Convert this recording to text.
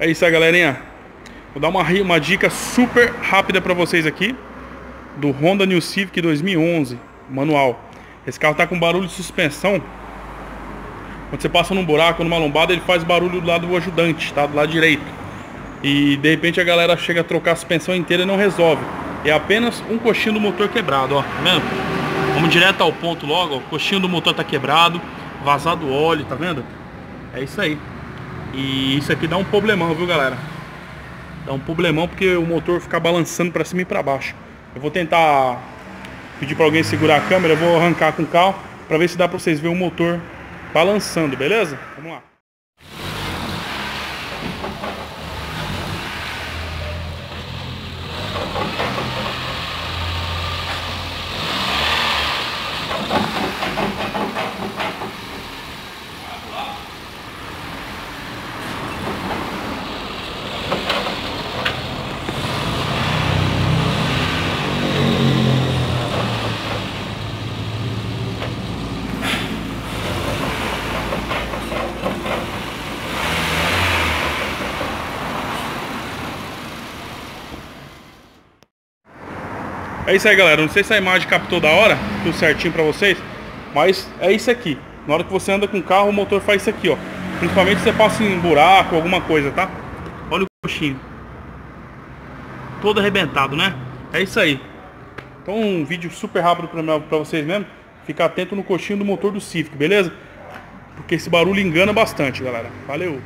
É isso aí, galerinha. Vou dar uma dica super rápida pra vocês aqui do Honda New Civic 2011 manual. Esse carro tá com barulho de suspensão. Quando você passa num buraco, numa lombada, ele faz barulho do lado do ajudante, tá? Do lado direito. E de repente a galera chega a trocar a suspensão inteira e não resolve. É apenas um coxinho do motor quebrado, ó. Tá vendo? Vamos direto ao ponto logo, ó. O coxinho do motor tá quebrado, vazado óleo, tá vendo? É isso aí. E isso aqui dá um problemão, viu, galera? Dá um problemão porque o motor fica balançando pra cima e pra baixo. Eu vou tentar pedir pra alguém segurar a câmera. Eu vou arrancar com o carro pra ver se dá pra vocês verem o motor balançando, beleza? Vamos lá. É isso aí, galera. Não sei se a imagem captou da hora, tudo certinho pra vocês, mas é isso aqui. Na hora que você anda com o carro, o motor faz isso aqui, ó. Principalmente se você passa em buraco, alguma coisa, tá? Olha o coxinho. Todo arrebentado, né? É isso aí. Então um vídeo super rápido pra vocês mesmo. Fica atento no coxinho do motor do Civic, beleza? Porque esse barulho engana bastante, galera. Valeu!